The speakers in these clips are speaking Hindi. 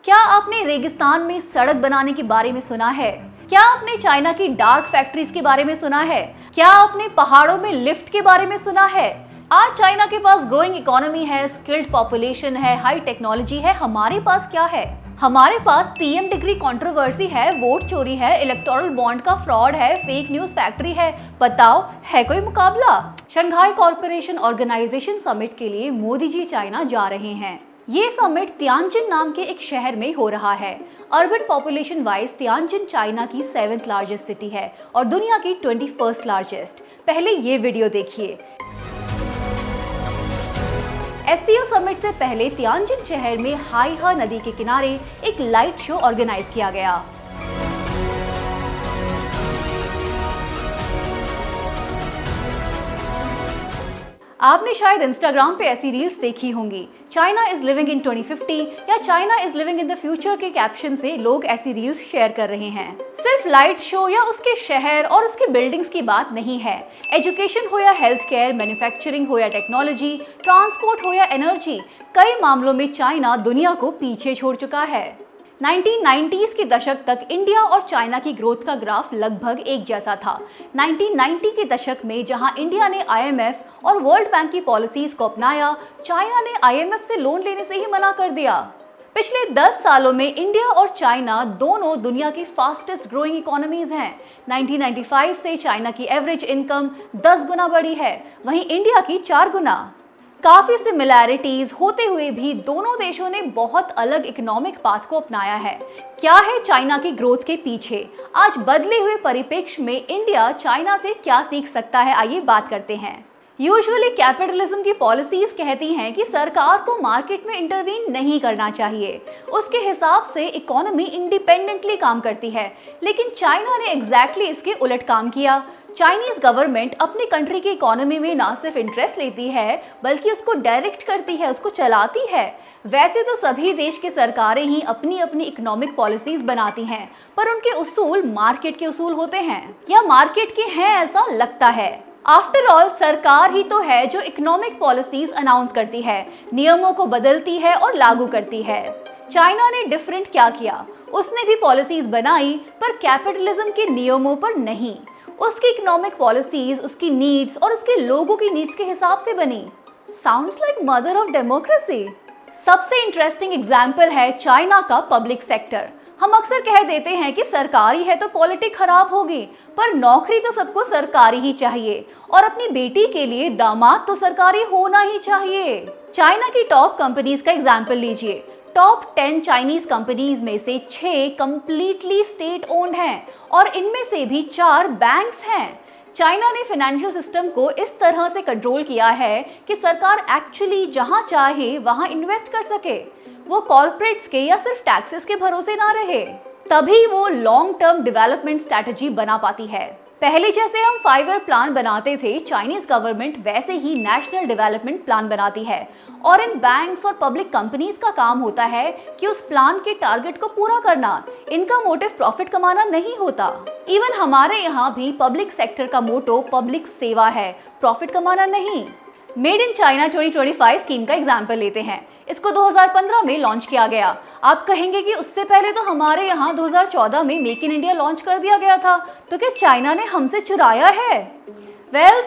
क्या आपने रेगिस्तान में सड़क बनाने के बारे में सुना है? क्या आपने चाइना की डार्क फैक्ट्रीज के बारे में सुना है? क्या आपने पहाड़ों में लिफ्ट के बारे में सुना है? आज चाइना के पास ग्रोइंग इकोनॉमी है, स्किल्ड पॉपुलेशन है, हाई टेक्नोलॉजी है। हमारे पास क्या है? हमारे पास पीएम डिग्री कंट्रोवर्सी है, वोट चोरी है, इलेक्टोरल बॉन्ड का फ्रॉड है, फेक न्यूज फैक्ट्री है। बताओ, है कोई मुकाबला? शंघाई कॉर्पोरेशन ऑर्गेनाइजेशन समिट के लिए मोदी जी चाइना जा रहे हैं। ये समिट तियानजिन नाम के एक शहर में हो रहा है। Urban population wise Tianjin China की 7th लार्जेस्ट सिटी है और दुनिया की 21st लार्जेस्ट। पहले ये वीडियो देखिए। एससीओ समिट से पहले तियानजिन शहर में हाइहा नदी के किनारे एक लाइट शो ऑर्गेनाइज किया गया। आपने शायद इंस्टाग्राम पे ऐसी रील्स देखी होंगी, चाइना इज लिविंग इन 2050 या China is living in the future के कैप्शन से लोग ऐसी रील्स शेयर कर रहे हैं। सिर्फ लाइट शो या उसके शहर और उसके बिल्डिंग्स की बात नहीं है। एजुकेशन हो या हेल्थ केयर, मैन्युफैक्चरिंग हो या टेक्नोलॉजी, ट्रांसपोर्ट हो या एनर्जी, कई मामलों में चाइना दुनिया को पीछे छोड़ चुका है। 1990s के दशक तक इंडिया और चाइना की ग्रोथ का ग्राफ लगभग एक जैसा था। 1990 के दशक में जहां इंडिया ने आईएमएफ और वर्ल्ड बैंक की पॉलिसीज को अपनाया, चाइना ने आईएमएफ से लोन लेने से ही मना कर दिया। पिछले 10 सालों में इंडिया और चाइना दोनों दुनिया की फास्टेस्ट ग्रोइंग इकोनॉमीज हैं। 1995 से चाइना की एवरेज इनकम 10 गुना बढ़ी है, वहीं इंडिया की 4 गुना। काफी सिमिलैरिटीज होते हुए भी दोनों देशों ने बहुत अलग इकोनॉमिक पाथ को अपनाया है। क्या है चाइना की ग्रोथ के पीछे? आज बदले हुए परिप्रेक्ष्य में इंडिया चाइना से क्या सीख सकता है, आइए बात करते हैं। यूजुअली कैपिटलिज्म की पॉलिसीज कहती हैं कि सरकार को मार्केट में इंटरवीन नहीं करना चाहिए, उसके हिसाब से इकोनॉमी इंडिपेंडेंटली काम करती है। लेकिन चाइना ने एग्जैक्टली इसके उलट काम किया। चाइनीज गवर्नमेंट अपनी कंट्री की इकोनॉमी में ना सिर्फ इंटरेस्ट लेती है बल्कि उसको डायरेक्ट करती है, उसको चलाती है। वैसे तो सभी देश की सरकारें ही अपनी अपनी इकोनॉमिक पॉलिसीज बनाती हैं, पर उनके उसूल मार्केट के उसूल होते हैं या मार्केट के हैं, ऐसा लगता है। आफ्टर ऑल सरकार ही तो है जो इकोनॉमिक पॉलिसीज अनाउंस करती है, नियमों को बदलती है और लागू करती है। चाइना ने डिफरेंट क्या किया? उसने भी पॉलिसीज बनाई पर कैपिटलिज्म के नियमों पर नहीं। उसकी इकोनॉमिक पॉलिसीज उसकी नीड्स और उसके लोगों की नीड्स के हिसाब से बनी। Sounds like mother of democracy. सबसे इंटरेस्टिंग एग्जाम्पल है चाइना का पब्लिक सेक्टर। हम अक्सर कह देते हैं कि सरकारी है तो क्वालिटी खराब होगी, पर नौकरी तो सबको सरकारी ही चाहिए और अपनी बेटी के लिए दामाद तो सरकारी होना ही चाहिए। चाइना की टॉप कंपनीज का एग्जाम्पल लीजिए। टॉप 10 चाइनीज कंपनीज में से 6 कंप्लीटली स्टेट ओन्ड हैं और इनमें से भी 4 बैंक्स हैं। चाइना ने फाइनेंशियल सिस्टम को इस तरह से कंट्रोल किया है कि सरकार एक्चुअली जहां चाहे वहां इन्वेस्ट कर सके, वो कॉर्पोरेट्स के या सिर्फ टैक्सेस के भरोसे ना रहे। तभी वो लॉन्ग टर्म डेवलपमेंट स्ट्रैटेजी बना पाती है। पहले जैसे हम 5 ईयर प्लान बनाते थे, चाइनीज गवर्नमेंट वैसे ही नेशनल डेवलपमेंट प्लान बनाती है और इन बैंक्स और पब्लिक कंपनीज का काम होता है कि उस प्लान के टारगेट को पूरा करना। इनका मोटिव प्रॉफिट कमाना नहीं होता। इवन हमारे यहाँ भी पब्लिक सेक्टर का मोटो पब्लिक सेवा है, प्रॉफिट कमाना नहीं। मेड इन चाइना 2025 स्कीम का एग्जाम्पल लेते हैं। इसको 2015 में लॉन्च किया गया। आप कहेंगे कि उससे पहले तो हमारे यहाँ 2014 में मेक इन इंडिया लॉन्च कर दिया गया था, तो क्या चाइना ने हमसे चुराया है?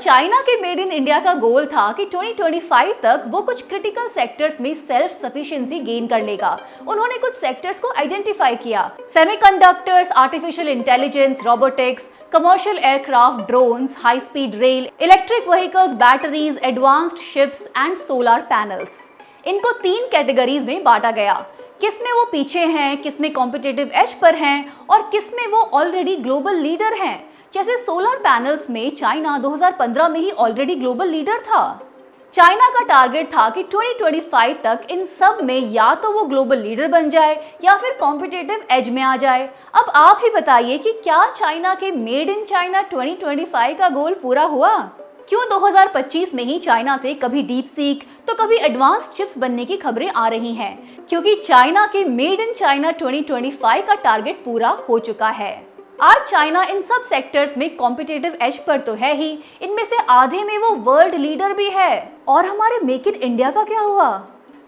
चाइना के मेड इन इंडिया का गोल था कि 2025 तक वो कुछ क्रिटिकल सेक्टर्स में सेल्फ सफिशिएंसी गेन कर लेगा। उन्होंने कुछ सेक्टर्स को आइडेंटिफाई किया: semiconductors, artificial intelligence, robotics, commercial aircraft, drones, high speed rail, electric vehicles, batteries, advanced ships and solar panels. इनको 3 कैटेगरीज में बांटा गया। किसमें वो पीछे हैं, किसमें कॉम्पिटिटिव एज पर हैं और किसमें वो ऑलरेडी ग्लोबल लीडर हैं। जैसे सोलर पैनल्स में चाइना 2015 में ही ऑलरेडी ग्लोबल लीडर था। चाइना का टारगेट था कि 2025 तक इन सब में या तो वो ग्लोबल लीडर बन जाए या फिर कॉम्पिटिटिव एज में आ जाए। अब आप ही बताइए कि क्या चाइना के मेड इन चाइना 2025 का गोल पूरा हुआ? क्यों 2025 में ही चाइना से कभी डीप सीक तो कभी एडवांस्ड चिप्स बनने की खबरें आ रही हैं? क्योंकि चाइना के मेड इन चाइना 2025 का टारगेट पूरा हो चुका है। आज चाइना इन सब सेक्टर्स में कॉम्पिटिटिव एज पर तो है ही, इनमें से आधे में वो वर्ल्ड लीडर भी है। और हमारे मेक इन इंडिया का क्या हुआ?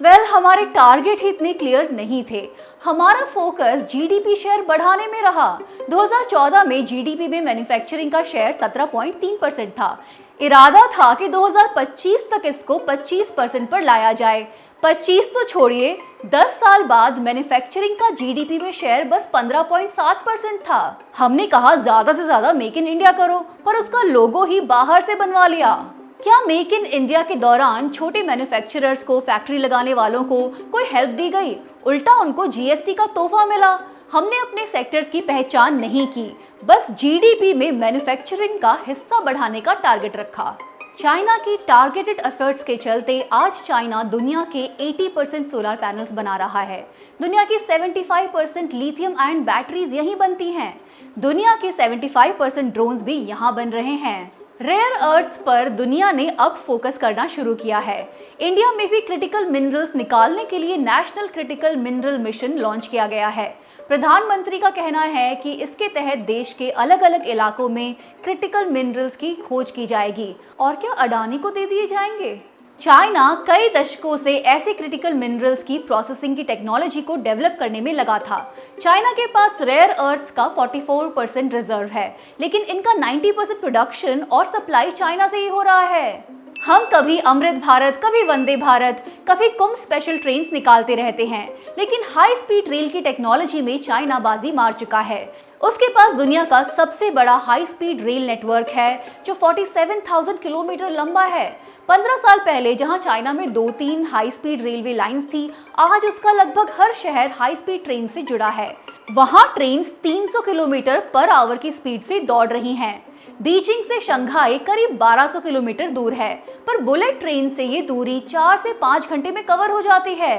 हमारे टारगेट ही इतने क्लियर नहीं थे। हमारा फोकस जीडीपी शेयर बढ़ाने में रहा। 2014 में जीडीपी में मैन्युफैक्चरिंग का शेयर 17.3% था। इरादा था कि 2025 तक इसको 25% पर लाया जाए। 25 तो छोड़िए, 10 साल बाद मैन्युफैक्चरिंग का जीडीपी में शेयर बस 15.7% था। हमने कहा ज्यादा से ज्यादा मेक इन इंडिया करो, पर उसका लोगो ही बाहर से बनवा लिया। क्या मेक इन इंडिया के दौरान छोटे मैन्युफैक्चरर्स को, फैक्ट्री लगाने वालों को कोई हेल्प दी गई? उल्टा उनको जीएसटी का तोहफा मिला। हमने अपने सेक्टर्स की पहचान नहीं की, बस जीडीपी में मैन्युफैक्चरिंग का हिस्सा बढ़ाने का टारगेट रखा। चाइना की टारगेटेड एफर्ट्स के चलते आज चाइना दुनिया के 80% सोलर पैनल्स बना रहा है। दुनिया की 75% लिथियम आयन बैटरीज यहीं बनती हैं। दुनिया के 75% ड्रोन्स भी यहाँ बन रहे हैं। रेयर अर्थ्स पर दुनिया ने अब फोकस करना शुरू किया है। इंडिया में भी क्रिटिकल मिनरल्स निकालने के लिए national critical mineral mission launch किया गया है। प्रधानमंत्री का कहना है कि इसके तहत देश के अलग अलग इलाकों में क्रिटिकल मिनरल्स की खोज की जाएगी। और क्या अडानी को दे दिए जाएंगे? चाइना कई दशकों से ऐसे क्रिटिकल मिनरल्स की प्रोसेसिंग की टेक्नोलॉजी को डेवलप करने में लगा था। चाइना के पास रेयर अर्थ्स का 44% रिजर्व है, लेकिन इनका 90% प्रोडक्शन और सप्लाई चाइना से ही हो रहा है। हम कभी अमृत भारत, कभी वंदे भारत, कभी कुंभ स्पेशल ट्रेन्स निकालते रहते हैं, लेकिन हाई स्पीड रेल की टेक्नोलॉजी में चाइना बाजी मार चुका है। उसके पास दुनिया का सबसे बड़ा हाई स्पीड रेल नेटवर्क है जो 47,000 किलोमीटर लंबा है। 15 साल पहले जहां चाइना में 2-3 हाई स्पीड रेलवे लाइंस थी, आज उसका लगभग हर शहर हाई स्पीड ट्रेन से जुड़ा है। वहां ट्रेन 300 किलोमीटर पर आवर की स्पीड से दौड़ रही हैं। बीजिंग से शंघाई करीब 1200 किलोमीटर दूर है, पर बुलेट ट्रेन से ये दूरी 4 से 5 घंटे में कवर हो जाती है।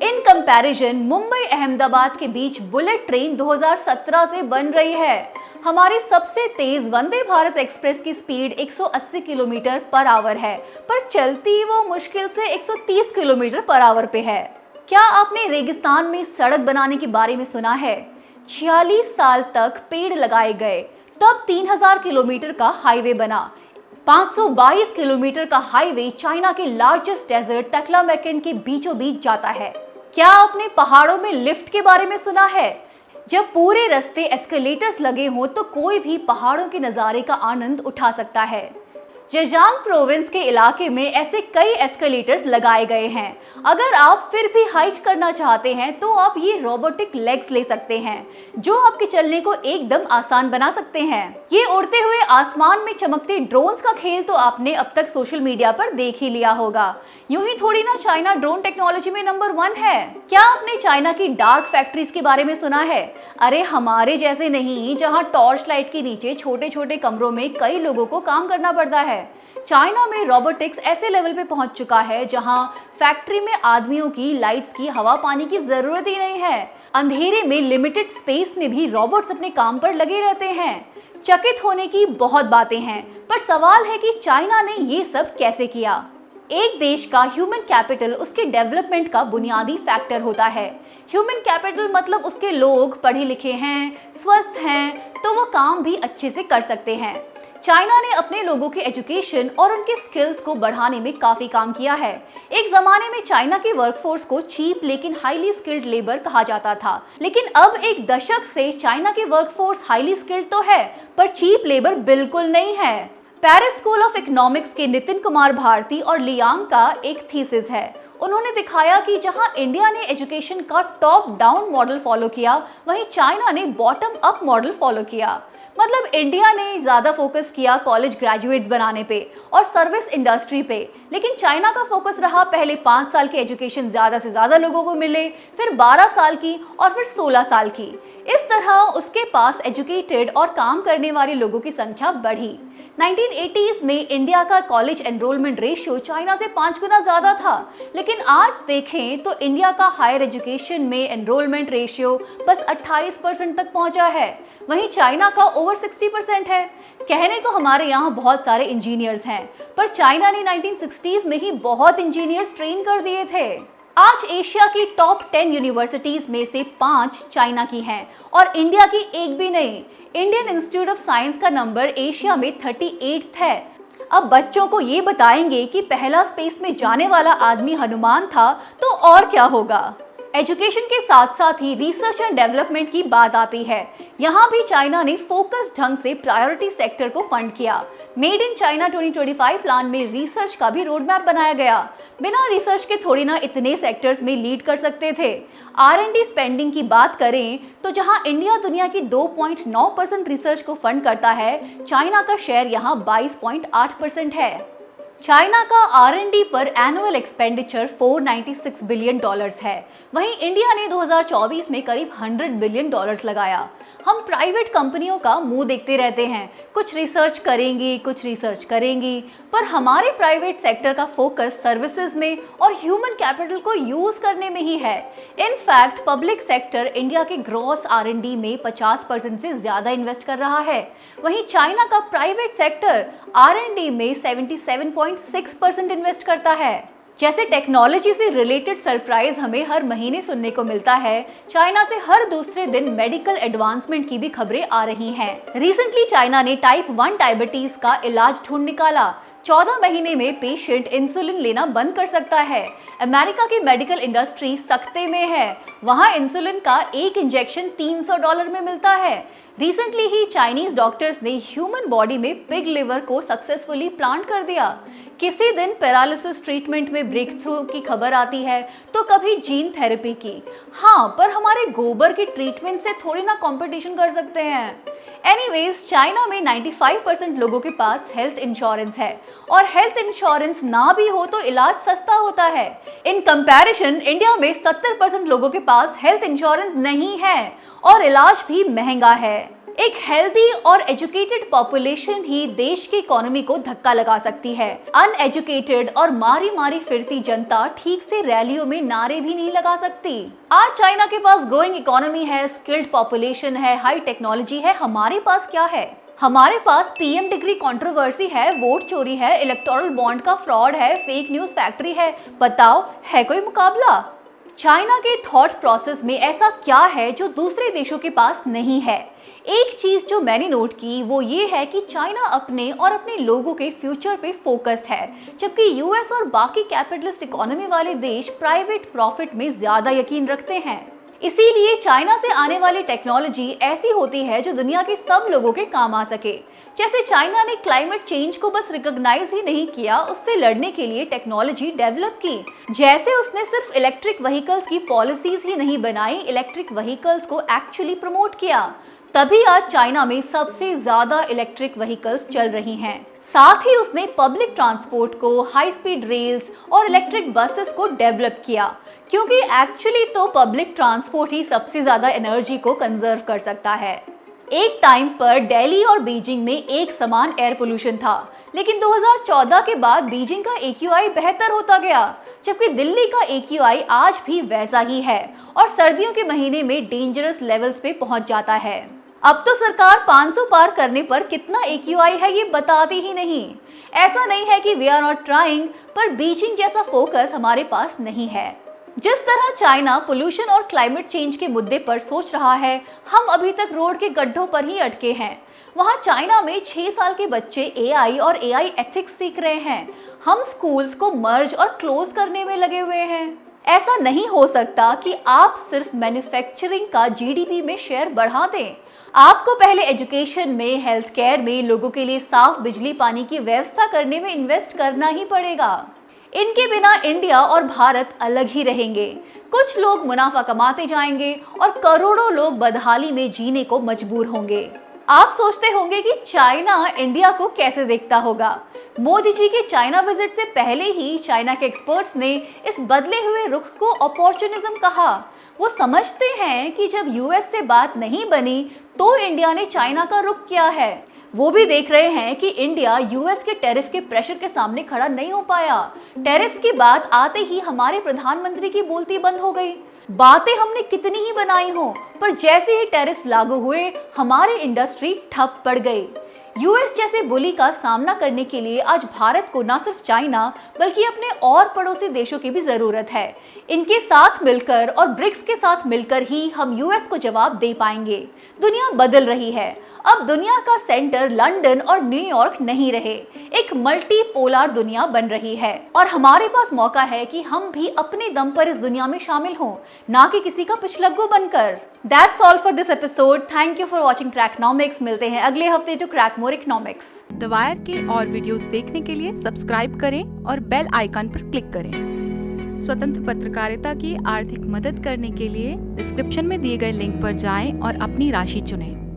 इन कंपैरिजन मुंबई अहमदाबाद के बीच बुलेट ट्रेन 2017 से बन रही है। हमारी सबसे तेज वंदे भारत एक्सप्रेस की स्पीड 180 किलोमीटर पर आवर है, पर चलती वो मुश्किल से 130 किलोमीटर पर आवर पे है। क्या आपने रेगिस्तान में सड़क बनाने के बारे में सुना है? 46 साल तक पेड़ लगाए गए, तब 3000 किलोमीटर का हाईवे बना। 522 किलोमीटर का हाईवे चाइना के लार्जेस्ट डेजर्ट टक्लामैकन के बीचों बीच जाता है। क्या आपने पहाड़ों में लिफ्ट के बारे में सुना है? जब पूरे रास्ते एस्केलेटर्स लगे हों तो कोई भी पहाड़ों के नज़ारे का आनंद उठा सकता है। जेजांग प्रोविंस के इलाके में ऐसे कई एस्केलेटर्स लगाए गए हैं। अगर आप फिर भी हाइक करना चाहते हैं तो आप ये रोबोटिक लेग्स ले सकते हैं, जो आपके चलने को एकदम आसान बना सकते हैं। ये उड़ते हुए आसमान में चमकते ड्रोन्स का खेल तो आपने अब तक सोशल मीडिया पर देख ही लिया होगा। यूं ही थोड़ी ना चाइना ड्रोन टेक्नोलॉजी में नंबर 1 है। क्या आपने चाइना की डार्क फैक्ट्रीज के बारे में सुना है? अरे हमारे जैसे नहीं, जहाँ टॉर्च लाइट के नीचे छोटे छोटे कमरों में कई लोगों को काम करना पड़ता है। चाइना में रोबोटिक्स ऐसे लेवल पे पहुंच चुका है जहां फैक्ट्री में आदमियों की, लाइट्स की, हवा पानी की जरूरत ही नहीं है। अंधेरे में लिमिटेड स्पेस में भी रोबोट्स अपने काम पर लगे रहते हैं। चकित होने की बहुत बातें हैं, पर सवाल है कि चाइना ने ये सब कैसे किया। एक देश का ह्यूमन कैपिटल उसके डेवलपमेंट का बुनियादी फैक्टर होता है। ह्यूमन कैपिटल मतलब उसके लोग पढ़े लिखे हैं, स्वस्थ हैं, तो वो काम भी अच्छे से कर सकते हैं। चाइना ने अपने लोगों के एजुकेशन और उनके स्किल्स को बढ़ाने में काफी काम किया है। एक जमाने में चाइना की वर्कफोर्स को चीप लेकिन हाईली स्किल्ड लेबर कहा जाता था, लेकिन अब एक दशक से चाइना की वर्कफोर्स हाईली स्किल्ड तो है, पर चीप लेबर बिल्कुल नहीं है। पेरिस स्कूल ऑफ इकोनॉमिक्स के नितिन कुमार भारती और लियांग का एक थीसिस है। उन्होंने दिखाया कि जहां इंडिया ने एजुकेशन का टॉप डाउन मॉडल फॉलो किया, वहीं चाइना ने बॉटम अप मॉडल फॉलो किया। मतलब इंडिया ने ज़्यादा फोकस किया कॉलेज ग्रेजुएट्स बनाने पे और सर्विस इंडस्ट्री पे, लेकिन चाइना का फोकस रहा पहले 5 साल की एजुकेशन ज़्यादा से ज़्यादा लोगों को मिले, फिर 12 साल की और फिर 16 साल की। इस तरह उसके पास एजुकेटेड और काम करने वाले लोगों की संख्या बढ़ी। 1980s में इंडिया का कॉलेज एनरोलमेंट रेशियो चाइना से 5 गुना ज़्यादा था, लेकिन आज देखें तो इंडिया का हायर एजुकेशन में एनरोलमेंट रेशियो बस 28% तक पहुंचा है, वहीं चाइना का ओवर 60% है। कहने को हमारे यहाँ बहुत सारे इंजीनियर्स हैं, पर चाइना ने 1960s में ही बहुत इंजीनियर्स ट्रेन कर दिए थे। आज एशिया की टॉप 10 यूनिवर्सिटीज में से 5 चाइना की हैं और इंडिया की एक भी नहीं। इंडियन इंस्टीट्यूट ऑफ साइंस का नंबर एशिया में 38 है। अब बच्चों को ये बताएंगे कि पहला स्पेस में जाने वाला आदमी हनुमान था, तो और क्या होगा। एजुकेशन के साथ साथ ही रिसर्च एंड डेवलपमेंट की बात आती है। यहाँ भी चाइना ने फोकस ढंग से प्रायोरिटी सेक्टर को फंड किया। मेड इन चाइना 2025 प्लान में रिसर्च का भी रोड मैप बनाया गया। बिना रिसर्च के थोड़ी ना इतने सेक्टर्स में लीड कर सकते थे। R&D स्पेंडिंग की बात करें तो जहां इंडिया दुनिया की 2.9% रिसर्च को फंड करता है, चाइना का शेयर यहां 22.8% है। चाइना का R&D पर एनुअल एक्सपेंडिचर $496 बिलियन है। वहीं इंडिया ने 2024 में करीब $100 बिलियन लगाया। हम प्राइवेट कंपनियों का मुंह देखते रहते हैं, कुछ रिसर्च करेंगी, पर हमारे प्राइवेट सेक्टर का फोकस सर्विसेज में और ह्यूमन कैपिटल को यूज करने में ही है। इनफैक्ट पब्लिक सेक्टर इंडिया के ग्रॉस R&D में 50% से ज्यादा इन्वेस्ट कर रहा है। वहीं चाइना का प्राइवेट सेक्टर R&D में 77.6% इन्वेस्ट करता है। जैसे टेक्नोलॉजी से रिलेटेड सरप्राइज हमें हर महीने सुनने को मिलता है, चाइना से हर दूसरे दिन मेडिकल एडवांसमेंट की भी खबरें आ रही हैं। रिसेंटली चाइना ने टाइप 1 डायबिटीज का इलाज ढूंढ निकाला। 14 महीने में पेशेंट इंसुलिन लेना बंद कर सकता है। अमेरिका की मेडिकल इंडस्ट्री सख्ते में है। वहां इंसुलिन का एक इंजेक्शन $300 में मिलता है। रिसेंटली ही चाइनीज डॉक्टर्स ने ह्यूमन बॉडी में पिग लिवर को सक्सेसफुली प्लांट कर दिया। किसी दिन पैरालिसिस ट्रीटमेंट में ब्रेक थ्रू की खबर आती है, तो कभी जीन थेरेपी की। हाँ, पर हमारे गोबर की ट्रीटमेंट से थोड़ी ना कंपटीशन कर सकते हैं। एनीवेज, चाइना में 95% लोगों के पास हेल्थ इंश्योरेंस है, और हेल्थ इंश्योरेंस ना भी हो तो इलाज सस्ता होता है। इन कंपैरिजन इंडिया में 70% लोगों के पास हेल्थ इंश्योरेंस नहीं है और इलाज भी महंगा है। एक हेल्दी और एजुकेटेड पॉपुलेशन ही देश की इकोनॉमी को धक्का लगा सकती है। अनएजुकेटेड और मारी मारी फिरती जनता ठीक से रैलियों में नारे भी नहीं लगा सकती। आज चाइना के पास ग्रोइंग इकोनॉमी है, स्किल्ड पॉपुलेशन है, हाई टेक्नोलॉजी है। हमारे पास क्या है? हमारे पास PM डिग्री कंट्रोवर्सी है, वोट चोरी है, इलेक्टोरल बॉन्ड का फ्रॉड है, फेक न्यूज फैक्ट्री है। बताओ, है कोई मुकाबला? चाइना के थॉट प्रोसेस में ऐसा क्या है जो दूसरे देशों के पास नहीं है? एक चीज जो मैंने नोट की वो ये है कि चाइना अपने और अपने लोगों के फ्यूचर पे फोकस्ड है, जबकि US और बाकी कैपिटलिस्ट इकोनॉमी वाले देश प्राइवेट प्रॉफिट में ज्यादा यकीन रखते हैं। इसीलिए चाइना से आने वाली टेक्नोलॉजी ऐसी होती है जो दुनिया के सब लोगों के काम आ सके। जैसे चाइना ने क्लाइमेट चेंज को बस रिकॉग्नाइज ही नहीं किया, उससे लड़ने के लिए टेक्नोलॉजी डेवलप की। जैसे उसने सिर्फ इलेक्ट्रिक व्हीकल्स की पॉलिसीज ही नहीं बनाई, इलेक्ट्रिक व्हीकल्स को एक्चुअली प्रमोट किया। तभी आज चाइना में सबसे ज्यादा इलेक्ट्रिक व्हीकल्स चल रही हैं। साथ ही उसने पब्लिक ट्रांसपोर्ट को, हाई स्पीड रेल्स और इलेक्ट्रिक बसेस को डेवलप किया, क्योंकि एक्चुअली तो पब्लिक ट्रांसपोर्ट ही सबसे ज्यादा एनर्जी को कंजर्व कर सकता है। एक टाइम पर दिल्ली और बीजिंग में एक समान एयर पोल्यूशन था, लेकिन 2014 के बाद बीजिंग का AQI बेहतर होता गया, जबकि दिल्ली का AQI आज भी वैसा ही है और सर्दियों के महीने में डेंजरस लेवल्स पे पहुंच जाता है। अब तो सरकार 500 पार करने पर कितना AQI है ये बताती ही नहीं। ऐसा नहीं है कि वी आर नॉट ट्राइंग, पर बीजिंग जैसा फोकस हमारे पास नहीं है। जिस तरह चाइना पोल्यूशन और क्लाइमेट चेंज के मुद्दे पर सोच रहा है, हम अभी तक रोड के गड्ढों पर ही अटके हैं। वहाँ चाइना में 6 साल के बच्चे AI और AI एथिक्स सीख रहे हैं। हम स्कूल्स को मर्ज और क्लोज करने में लगे हुए हैं। ऐसा नहीं हो सकता कि आप सिर्फ मैन्युफैक्चरिंग का GDP में शेयर बढ़ा दें। आपको पहले एजुकेशन में, हेल्थ केयर में, लोगों के लिए साफ बिजली पानी की व्यवस्था करने में इन्वेस्ट करना ही पड़ेगा। इनके बिना इंडिया और भारत अलग ही रहेंगे। कुछ लोग मुनाफा कमाते जाएंगे और करोड़ों लोग बदहाली में जीने को मजबूर होंगे। आप सोचते होंगे कि चाइना इंडिया को कैसे देखता होगा। मोदी जी के चाइना विजिट से पहले ही चाइना के एक्सपर्ट्स ने इस बदले हुए रुख को अपॉर्चुनिज्म कहा। वो समझते हैं कि जब US से बात नहीं बनी तो इंडिया ने चाइना का रुख किया है। वो भी देख रहे हैं कि इंडिया US के टैरिफ के प्रेशर के सामने खड़ा नहीं हो पाया। टैरिफ्स की बात आते ही हमारे प्रधानमंत्री की बोलती बंद हो गई। बातें हमने कितनी ही बनाई हो, पर जैसे ही टैरिफ्स लागू हुए हमारी इंडस्ट्री ठप पड़ गई। यूएस जैसे बुली का सामना करने के लिए आज भारत को न सिर्फ चाइना बल्कि अपने और पड़ोसी देशों की भी जरूरत है। इनके साथ मिलकर और ब्रिक्स के साथ मिलकर ही हम यूएस को जवाब दे पाएंगे। दुनिया बदल रही है। अब दुनिया का सेंटर लंदन और न्यूयॉर्क नहीं रहे, एक मल्टी पोलर दुनिया बन रही है और हमारे पास मौका है कि हम भी अपने दम पर इस दुनिया में शामिल हों, ना कि किसी का पिछलग्गू बनकर। That's all for this episode. Thank you for watching Cracknomics. मिलते हैं अगले हफ्ते to crack more economics. The Wire के और वीडियोस देखने के लिए सब्सक्राइब करें और बेल आइकन पर क्लिक करें। स्वतंत्र पत्रकारिता की आर्थिक मदद करने के लिए डिस्क्रिप्शन में दिए गए लिंक पर जाएं और अपनी राशि चुनें।